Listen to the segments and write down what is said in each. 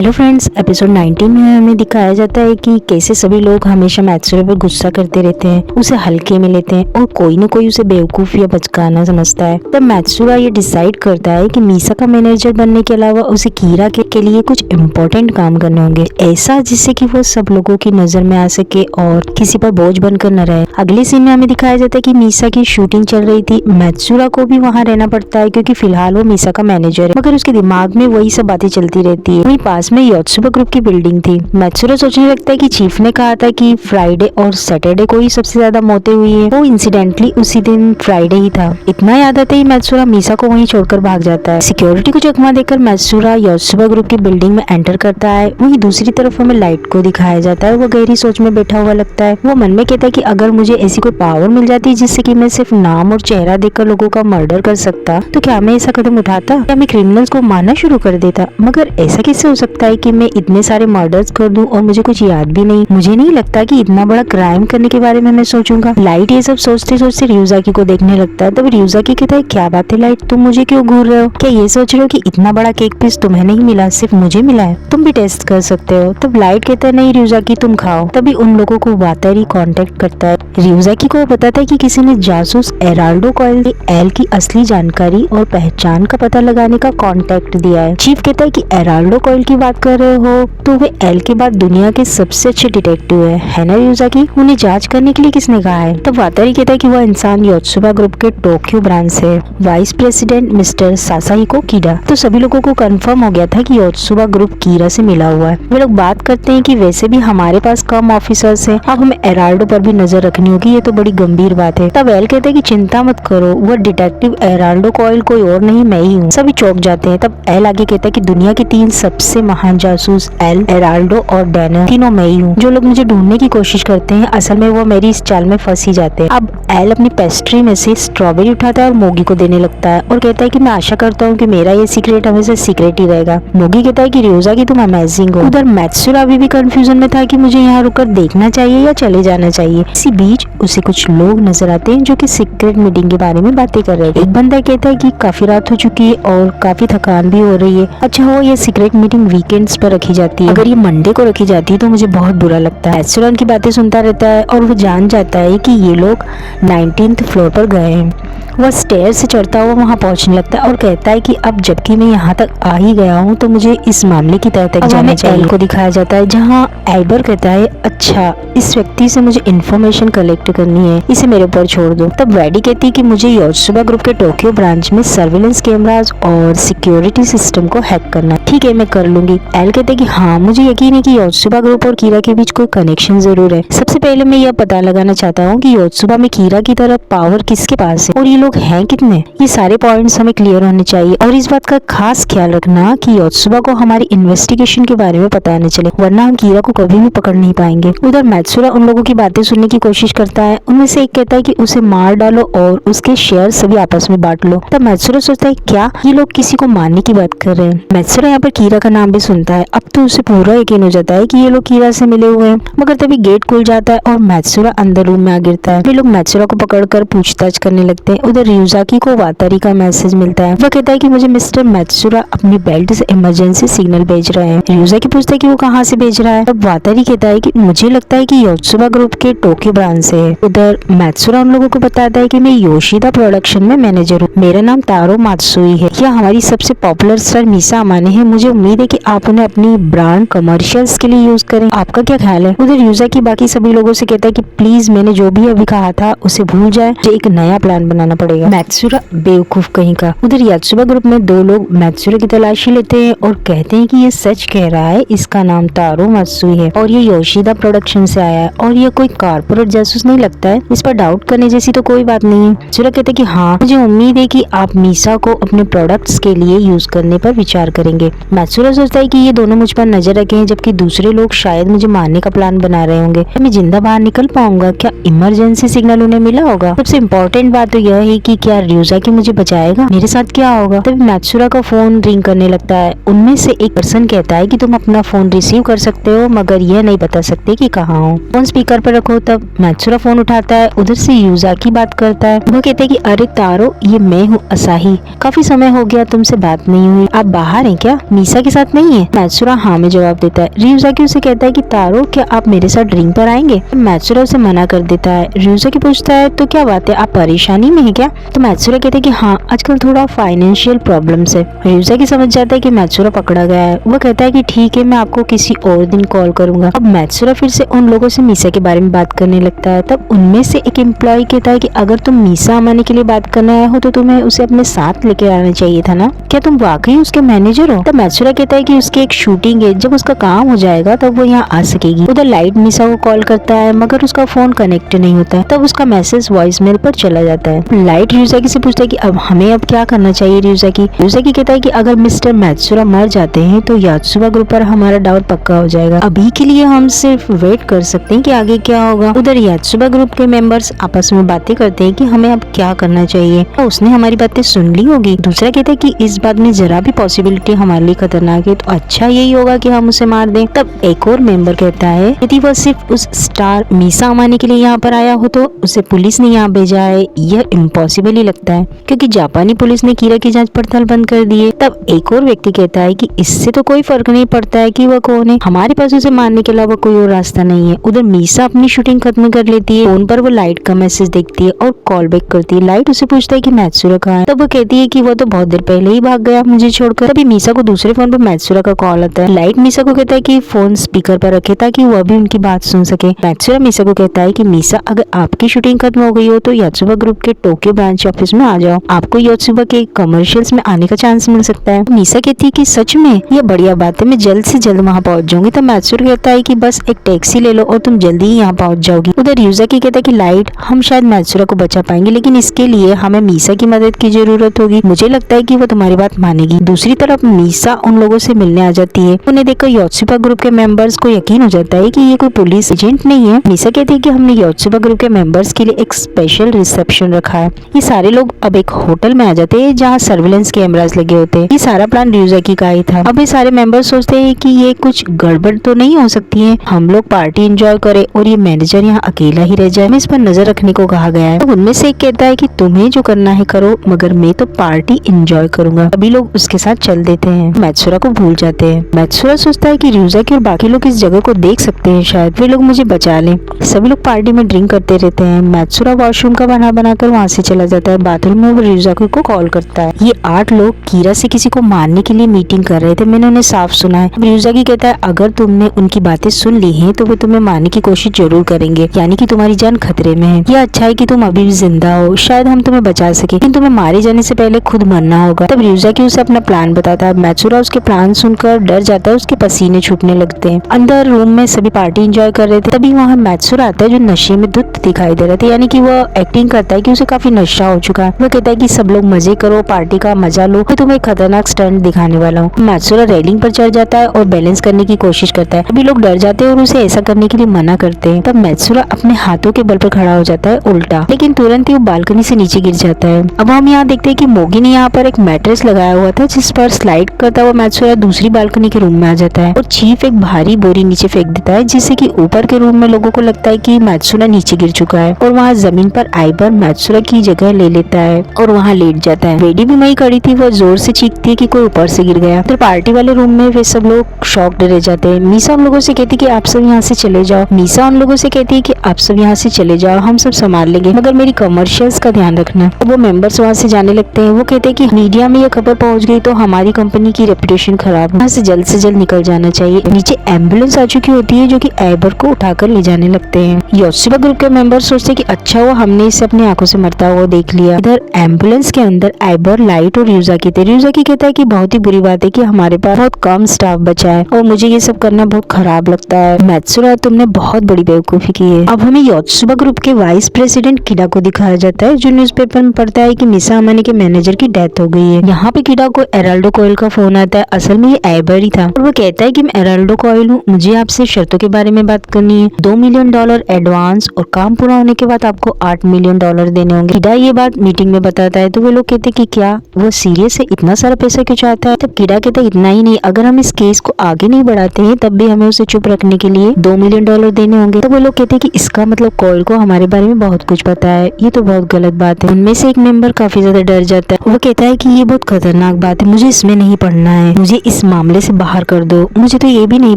Hello friends, episode 19 में हमें दिखाया जाता है कि कैसे सभी लोग हमेशा मैत्सुरा पर गुस्सा करते रहते हैं, उसे हल्के में लेते हैं और कोई न कोई उसे बेवकूफ या बचकाना समझता है। तब मैत्सुरा ये डिसाइड करता है कि मीसा का मैनेजर बनने के अलावा उसे कीरा के लिए कुछ इम्पोर्टेंट काम करने होंगे, ऐसा जिससे कि वो सब लोगों की नजर में आ सके और किसी पर बोझ बनकर न रहे। अगले सीन में हमें दिखाया जाता है कि मीसा की शूटिंग चल रही थी। मैत्सुरा को भी वहाँ रहना पड़ता है क्योंकि फिलहाल वो मीसा का मैनेजर है, मगर उसके दिमाग में वही सब बातें चलती रहती है। वहीं पास में योत्सुबा ग्रुप की बिल्डिंग थी। मैत्सुरा सोचने लगता है कि चीफ ने कहा था कि फ्राइडे और सैटरडे को ही सबसे ज्यादा मौतें हुई है। वो इंसिडेंटली उसी दिन फ्राइडे ही था। इतना याद आते ही मैत्सुरा मीसा को वहीं छोड़कर भाग जाता है। सिक्योरिटी को चकमा देकर मैत्सुरा योत्सुबा ग्रुप की बिल्डिंग में एंटर करता है। वहीं दूसरी तरफ हमें लाइट को दिखाया जाता है। वो गहरी सोच में बैठा हुआ लगता है। वो मन में कहता है कि अगर मुझे ऐसी कोई पावर मिल जाती जिससे कि मैं सिर्फ नाम और चेहरा देखकर लोगों का मर्डर कर सकता, तो क्या मैं ऐसा कदम उठाता? क्या मैं क्रिमिनल्स को मारना शुरू कर देता? मगर ऐसा कैसे हो सकता है कि मैं इतने सारे मर्डर्स कर दूं और मुझे कुछ याद भी नहीं? मुझे नहीं लगता कि इतना बड़ा क्राइम करने के बारे में मैं सोचूंगा। लाइट ये सब सोचते सोचते ryuzaki को देखने लगता है। तब ryuzaki कहता है, क्या बात है लाइट, तुम मुझे क्यों घूर रहे हो? क्या ये सोच रहे हो कि इतना बड़ा केक पीस तुम्हें नहीं मिला, सिर्फ मुझे मिला है? तुम भी टेस्ट कर सकते हो। तब लाइट कहता है, नहीं ryuzaki तुम खाओ। तभी उन लोगों को वातारी कांटेक्ट करता है। ryuzaki को बताता है कि किसी ने जासूस एराल्डो कॉयल के एल की असली जानकारी और पहचान का पता लगाने का कांटेक्ट दिया है। चीफ कहता है कि एराल्डो कॉयल की बात कर रहे हो तो वे एल के बाद दुनिया के सबसे अच्छे डिटेक्टिव है ना ryuzaki? उन्हें जांच करने के लिए किसने कहा है? तब वातारी कहता है कि वह इंसान योत्सुबा ग्रुप के टोक्यो ब्रांच से वाइस प्रेसिडेंट मिस्टर सासाहिको कीरा। तो सभी लोगों को कंफर्म हो गया था कि योत्सुबा ग्रुप कीरा से मिला हुआ है। वे लोग बात करते हैं कि वैसे भी हमारे पास कम ऑफिसर्स हैं, अब हमें एराल्डो पर भी नजर रखनी होगी, ये तो बड़ी गंभीर बात है। तब एल कहते हैं कि चिंता मत करो, वह डिटेक्टिव एराल्डो कॉयल कोई और नहीं, मैं ही हूँ। सभी चौंक जाते हैं। तब एल आगे कहता है कि दुनिया के 3 सबसे महान जासूस एल, एराल्डो और डैनो, तीनों मैं ही हूँ। जो लोग मुझे ढूंढने की कोशिश करते हैं असल में वो मेरी इस चाल में फंस ही जाते हैं। अब एल अपनी पेस्ट्री में से स्ट्रॉबेरी उठाता है और मोगी को देने लगता है और कहता है कि मैं आशा करता हूँ कि मेरा ये सीक्रेट हमेशा सीक्रेट ही रहेगा। मोगी कहता है कि ryuzaki तुम अमेजिंग हो। उधर मैत्सुरा अभी भी कंफ्यूजन में था कि मुझे यहाँ रुककर देखना चाहिए या चले जाना चाहिए। इसी बीच उसे कुछ लोग नजर आते हैं जो कि सीक्रेट मीटिंग के बारे में बातें कर रहे हैं। एक बंदा कहता है कि काफी रात हो चुकी है और काफी थकान भी हो रही है। अच्छा हो ये सीक्रेट मीटिंग वीकेंड्स पर रखी जाती है, अगर ये मंडे को रखी जाती है तो मुझे बहुत बुरा लगता है। मैत्सुरा उनकी बातें सुनता रहता है और वो जान जाता है कि ये लोग 19th फ्लोर पर गए हैं। वह स्टेयर से चढ़ता हुआ वहां पहुंचने लगता है और कहता है कि अब जबकि मैं यहाँ तक आ ही गया हूँ तो मुझे इस मामले की तह तक जाना चाहिए। को दिखाया जाता है जहाँ एल्बर कहता है, अच्छा इस व्यक्ति से मुझे इन्फॉर्मेशन कलेक्ट करनी है, इसे मेरे ऊपर छोड़ दो। तब वैडी कहती है कि मुझे योत्सुबा ग्रुप के टोक्यो ब्रांच में सर्विलेंस कैमरास और सिक्योरिटी सिस्टम को हैक करना। ठीक है मैं कर लूंगी। एल कहते हैं कि हाँ मुझे यकीन है कि योत्सुबा ग्रुप और कीरा के बीच कोई कनेक्शन जरूर है। सबसे पहले मैं यह पता लगाना चाहता हूँ कि योत्सुबा में कीरा की तरह पावर किसके पास है और ये लोग हैं कितने। ये सारे पॉइंट्स हमें क्लियर होने चाहिए और इस बात का खास ख्याल रखना कि योत्सुबा को हमारी इन्वेस्टिगेशन के बारे में पता न चले, वरना हम कीरा को कभी भी पकड़ नहीं पाएंगे। उधर मैत्सुरा उन लोगों की बातें सुनने की कोशिश करता है। उनमें से एक कहता है कि उसे मार डालो और उसके शेयर सभी आपस में बांट लो। तब मैत्सुरा सोचता है क्या ये लोग किसी को मारने की बात कर रहे हैं। मैत्सुरा यहाँ पर कीरा का नाम भी सुनता है। अब तो उसे पूरा यकीन हो जाता है कि ये लोग कीरा से मिले हुए हैं, मगर तभी गेट खुल जाता है और मैत्सुरा अंदर रूम में आ गिरता है। वे लोग मैत्सुरा को पकड़कर पूछताछ करने लगते हैं। उधर ryuzaki को वातारी का मैसेज मिलता है। वह कहता है कि मुझे मिस्टर मैत्सुरा अपनी बेल्ट से इमरजेंसी सिग्नल भेज रहे हैं। ryuzaki पूछता है कि वो कहाँ से भेज रहा है। तब वातारी कहता है कि मुझे लगता है कि योत्सुबा ग्रुप के टोक्यो ब्रांच से है। उधर मैत्सुरा उन लोगों को बताता है कि मैं योशिदा प्रोडक्शन में मैनेजर हूँ, मेरा नाम तारो मात्सुई है। यह हमारी सबसे पॉपुलर स्टार मीसा अमाने है। मुझे उम्मीद है कि आप उन्हें अपनी ब्रांड कमर्शियल्स के लिए यूज करें। आपका क्या ख्याल है? उधर ryuzaki बाकी सभी लोगों से कहता है कि प्लीज मैंने जो भी अभी कहा था उसे भूल जाए, मुझे एक नया प्लान बनाना पड़ेगा। मैत्सुरा बेवकूफ कहीं का। उधर योत्सुबा ग्रुप में 2 लोग मैत्सुरा की तलाशी लेते हैं और कहते हैं कि ये सच कह रहा है, इसका नाम तारो मात्सुई है और ये योशिदा प्रोडक्शन से आया है और ये कोई कारपोरेट जासूस नहीं लगता है। इस पर डाउट करने जैसी तो कोई बात नहीं है। मैत्सुरा कहते हैं कि हाँ मुझे उम्मीद है कि आप मीसा को अपने प्रोडक्ट्स के लिए यूज करने पर विचार करेंगे। मैत्सुरा सोचता है कि ये दोनों मुझ पर नजर रखे हैं जबकि दूसरे लोग शायद मुझे मारने का प्लान बना रहे होंगे। मैं जिंदा बाहर निकल पाऊंगा? क्या इमरजेंसी सिग्नल उन्हें मिला होगा? सबसे इम्पोर्टेंट बात तो यह है कि क्या ryuzaki मुझे बचाएगा? मेरे साथ क्या होगा? तभी मैत्सुरा का फोन रिंग करने लगता है। उनमें से एक पर्सन कहता है कि तुम अपना फोन रिसीव कर सकते हो मगर यह नहीं बता सकते कि कहाँ हो। फोन स्पीकर पर रखो। तब मैत्सुरा फोन उठाता है। उधर से ryuzaki बात करता है। वो कहते हैं कि अरे तारो ये मैं हूँ असाही, काफी समय हो गया तुमसे बात नहीं हुई, आप बाहर हैं क्या? मीसा के साथ नहीं नहीं है? मैत्सुरा हाँ में जवाब देता है। रियुजाकी उसे कहता है कि तारो, क्या आप मेरे साथ ड्रिंक पर आएंगे? मैत्सुरा उसे मना कर देता है। रियुजाकी पूछता है तो क्या बात है, आप परेशानी में है क्या? तो मैत्सुरा कहता है कि हाँ, आजकल थोड़ा फाइनेंशियल प्रॉब्लम्स है। रियुजाकी समझ जाता है कि मैत्सुरा पकड़ा गया है। वो कहता है कि ठीक है, मैं आपको किसी और दिन कॉल करूंगा। अब मैत्सुरा फिर से उन लोगों से मीसा के बारे में बात करने लगता है। तब उनमें से एक एम्प्लॉय कहता है कि अगर तुम मीसा अमानी के लिए बात करने आए हो तो तुम्हें उसे अपने साथ लेके आना चाहिए था ना, क्या तुम वाकई उसके मैनेजर हो? तब मैत्सुरा कहता है कि उसकी एक शूटिंग है, जब उसका काम हो जाएगा तब वो यहाँ आ सकेगी। उधर लाइट मीसा को कॉल करता है मगर उसका फोन कनेक्ट नहीं होता है। तब उसका मैसेज वॉइस मेल पर चला जाता है। लाइट रियुजाकी से पूछता है कि अब हमें अब क्या करना चाहिए। रियुजाकी कहता है कि अगर मिस्टर मैत्सुरा मर जाते हैं तो यात्सुबा ग्रुप पर हमारा डाउट पक्का हो जाएगा। अभी के लिए हम सिर्फ वेट कर सकते हैं कि आगे क्या होगा। उधर यात्सुबा ग्रुप के मेंबर्स आपस में बातें करते हैं कि हमें अब क्या करना चाहिए। तो उसने हमारी बातें सुन ली होगी। दूसरा कहता है कि इस बात में जरा भी पॉसिबिलिटी हमारे लिए खतरनाक है, तो अच्छा यही होगा कि हम उसे मार दें। तब एक और मेंबर कहता है यदि वह सिर्फ उस स्टार मीसा अमानी के लिए यहाँ पर आया हो तो उसे पुलिस ने यहाँ भेजा है, यह इम्पॉसिबल ही लगता है क्योंकि जापानी पुलिस ने कीरा की जांच पड़ताल बंद कर दी है। तब एक और व्यक्ति कहता है कि इससे तो कोई फर्क नहीं पड़ता है कि वह कौन है, हमारे पास उसे मारने के अलावा कोई और रास्ता नहीं है। उधर मीसा अपनी शूटिंग खत्म कर लेती है। फोन पर वो लाइट का मैसेज देखती है और कॉल बैक करती है। लाइट उसे पूछता है कि मैत्सुरा कहाँ है। तब वो कहती है कि वो तो बहुत देर पहले ही भाग गया मुझे छोड़कर। तभी मीसा को दूसरे फोन पर मैत्सुरा का कॉल आता है। लाइट मीसा को कहता है कि फोन स्पीकर पर रखे ताकि वह भी उनकी बात सुन सके। मैत्सुरा मीसा को कहता है कि मीसा, अगर आपकी शूटिंग खत्म हो गई हो तो यात्सुबा ग्रुप के टोक्यो ब्रांच ऑफिस में आ जाओ, आपको यात्सुबा के कमर्शियल्स में आने का चांस मिल सकता है। मीसा कहती है कि सच में, यह बढ़िया बात है, मैं जल्द से जल्द वहाँ पहुंच जाऊंगी। तब मैत्सुरा कहता है कि बस एक टैक्सी ले लो और तुम जल्दी ही यहाँ पहुंच जाओगी। उधर रियुजाकी कहता है कि लाइट, हम शायद मैत्सुरा को बचा पाएंगे लेकिन इसके लिए हमें मीसा की मदद की जरूरत होगी। मुझे लगता है कि वो तुम्हारी बात मानेगी। दूसरी तरफ मीसा उन लोगों से मिलने आ जाती है। उन्हें देखकर यात्सुबा ग्रुप के मेंबर्स को यकीन हो जाता है कि ये कोई पुलिस एजेंट नहीं है। मीसा कहती है कि हमने यात्सुबा ग्रुप के मेंबर्स के लिए एक स्पेशल रिसेप्शन रखा है। ये सारे लोग अब एक होटल में आ जाते हैं जहाँ सर्विलेंस कैमरास लगे होते हैं। ये सारा प्लान रियुजाकी का ही था। अब ये सारे मेंबर्स सोचते हैं कि ये कुछ गड़बड़ तो नहीं हो सकती है, हम लोग पार्टी एंजॉय करें और ये मैनेजर यहाँ अकेला ही रह जाए। हमें इस पर नजर रखने को कहा गया है। तो उनमें से एक कहता है कि तुम्हें जो करना है करो, मगर मैं तो पार्टी एंजॉय करूंगा। सभी लोग उसके साथ चल देते हैं, मैत्सुरा को भूल जाते हैं। मैत्सुरा सोचता है कि रियुजाकी और बाकी लोग इस जगह को देख सकते हैं, शायद वे लोग मुझे बचा लें। सभी लोग पार्टी में ड्रिंक करते रहते हैं। मैत्सुरा वॉशरूम का बहाना बनाकर वहाँ से चला जाता है। बाथरूम में वो रियुजाकी को कॉल करता है। ये 8 लोग कीरा से किसी को मारने के लिए मीटिंग कर रहे थे, मैंने उन्हें साफ सुना है। रियुजाकी कहता है अगर तुमने उनकी बातें सुन ली हैं तो वे तुम्हें मारने की कोशिश जरूर करेंगे, यानी कि तुम्हारी जान खतरे में है। यह अच्छा है कि तुम अभी भी जिंदा हो, शायद हम तुम्हें बचा सके, लेकिन तुम्हें मारे जाने से पहले खुद मरना होगा। तब रियुजाकी उसे अपना प्लान बताता है। मैत्सुरा उसके प्लान सुनकर डर जाता है, उसके पसीने छूटने लगते हैं। अंदर रूम में सभी पार्टी एंजॉय कर रहे थे। तभी वहाँ मैत्सुरा आता है जो नशे में धुत दिखाई दे रहा था, यानी कि वह एक्टिंग करता है कि उसे काफी नशा हो चुका है। वह कहता है कि सब लोग मजे करो, पार्टी का मजा लो, मैं तुम्हें खतरनाक स्टंट दिखाने वाला हूँ। मैत्सुरा रेलिंग पर चढ़ जाता है और बैलेंस करने की कोशिश करता है। सभी लोग डर जाते हैं और उसे ऐसा करने के लिए मना करते हैं। तब मैत्सुरा अपने हाथों के बल पर खड़ा हो जाता है उल्टा, लेकिन तुरंत ही वो बालकनी से नीचे गिर जाता है। अब हम यहाँ देखते हैं कि मोगी ने यहाँ पर एक मैट्रेस लगाया हुआ था जिस पर स्लाइड करता हुआ मैत्सुरा दूसरी बालकनी के रूम में आ जाता है और चीफ एक भारी बोरी नीचे फेंक देता है, जिससे कि ऊपर के रूम में लोगों को लगता है कि मैत्सुरा नीचे गिर चुका है और वहाँ जमीन पर आइबर मैत्सुरा की जगह ले लेता है और वहाँ लेट जाता है। वेडी भी वही खड़ी थी, वह जोर से चीखती है कि कोई ऊपर से गिर गया। तो पार्टी वाले रूम में वे सब लोग शॉक्ड रह जाते हैं। मीसा उन लोगों से कहती है कि आप सब यहाँ से चले जाओ। मीसा उन लोगों से कहती है कि आप सब यहाँ से चले जाओ, हम सब संभाल लेंगे, मगर मेरी कमर्शियल्स का ध्यान रखना। तो वो मेंबर्स वहाँ से जाने लगते हैं। वो कहते हैं कि मीडिया में ये खबर पहुंच गई तो हमारी कंपनी की रेपुटेशन खराब है, यहाँ से जल्द निकल जाना चाहिए। नीचे एम्बुलेंस आ चुकी होती है जो कि आइबर को उठाकर ले जाने लगते हैं। यात्सुबा ग्रुप के मेंबर्स सोचते हैं कि अच्छा हुआ हमने इसे अपनी आंखों से मरता हुआ देख लिया। इधर एम्बुलेंस के अंदर आइबर, लाइट और रियुजाकी थे। रियुजाकी कहता है कि बहुत ही बुरी बात है कि हमारे पास बहुत कम स्टाफ बचा है और मुझे ये सब करना बहुत खराब लगता है। मैत्सुरा, तुमने बहुत बड़ी बेवकूफी की है। अब हमें यात्सुबा ग्रुप के वाइस प्रेसिडेंट किडा को दिखाया जाता है जो न्यूज़पेपर में पढ़ता है कि मिसा अमानी के मैनेजर की डेथ हो गई है। यहाँ पे किडा को एराल्डो कोयल का फोन आता है। असल में ये आइबर ही था और वो कहता है कि मैं एराल्डो कोयल हूँ, मुझे आपसे शर्तों के बारे में बात करनी है। $2 मिलियन एडवांस और काम पूरा होने के बाद आपको $8 मिलियन देने होंगे। किडा ये बात मीटिंग में बताता है तो वो लोग कहते हैं कि क्या वो सीरियस है, इतना सारा पैसा क्यों चाहता है। तब किडा कहता है इतना ही नहीं, अगर हम इस केस को आगे नहीं बढ़ाते हैं तब भी हमें उसे चुप रखने के लिए $2 मिलियन देने होंगे। तो वो लोग कहते हैं कि इसका मतलब कोयल को हमारे बारे में बहुत कुछ पता है, ये तो बहुत गलत बात है। उनमें से एक मेंबर काफी ज्यादा डर जाता है। वो कहता है कि ये बहुत खतरनाक बात है, मुझे इसमें नहीं पढ़ना है, मुझे इस इस मामले से बाहर कर दो, मुझे तो ये भी नहीं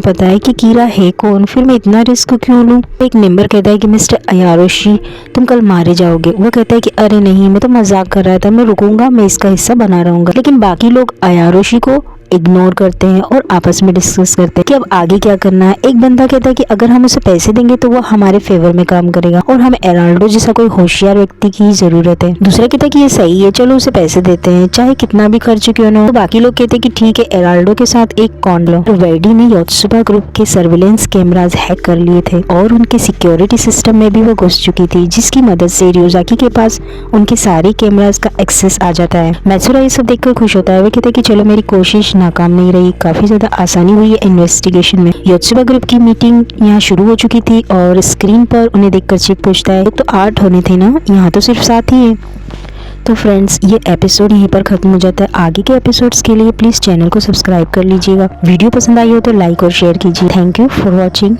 पता है कि कीरा है कौन, फिर मैं इतना रिस्क क्यों लूं। एक मेंबर कहता है कि मिस्टर अयारोशी तुम कल मारे जाओगे। वो कहता है कि अरे नहीं, मैं तो मजाक कर रहा था, मैं रुकूंगा, मैं इसका हिस्सा बना रहूंगा। लेकिन बाकी लोग अयारोशी को इग्नोर करते हैं और आपस में डिस्कस करते हैं कि अब आगे क्या करना है। एक बंदा कहता है कि अगर हम उसे पैसे देंगे तो वो हमारे फेवर में काम करेगा और हमें एराल्डो जैसा कोई होशियार व्यक्ति की जरूरत है। दूसरा कहता है कि ये सही है, चलो उसे पैसे देते हैं, चाहे कितना भी खर्च क्यों ना हो। तो बाकी लोग कहते हैं कि ठीक है, एराल्डो के साथ एक कॉन लो। तो वेडी ने योत्सुबा ग्रुप के सर्विलेंस कैमराज हैक कर लिए थे और उनके सिक्योरिटी सिस्टम में भी वो घुस चुकी थी, जिसकी मदद से रियोजाकी के पास उनके सारे कैमराज का एक्सेस आ जाता है। मैत्सुरा ये सब देखकर खुश होता है। वो कहता है कि चलो मेरी कोशिश नाकाम नहीं रही, काफी ज्यादा आसानी हुई है इन्वेस्टिगेशन में। योत्सुबा ग्रुप की मीटिंग यहाँ शुरू हो चुकी थी और स्क्रीन पर उन्हें देखकर चिक पूछता है तो 8 होने थे ना, यहाँ तो सिर्फ 7 ही है। तो फ्रेंड्स, ये एपिसोड यहीं पर खत्म हो जाता है। आगे के एपिसोड्स के लिए प्लीज चैनल को सब्सक्राइब कर लीजिएगा। वीडियो पसंद आई हो तो लाइक और शेयर कीजिए। Thank you for watching.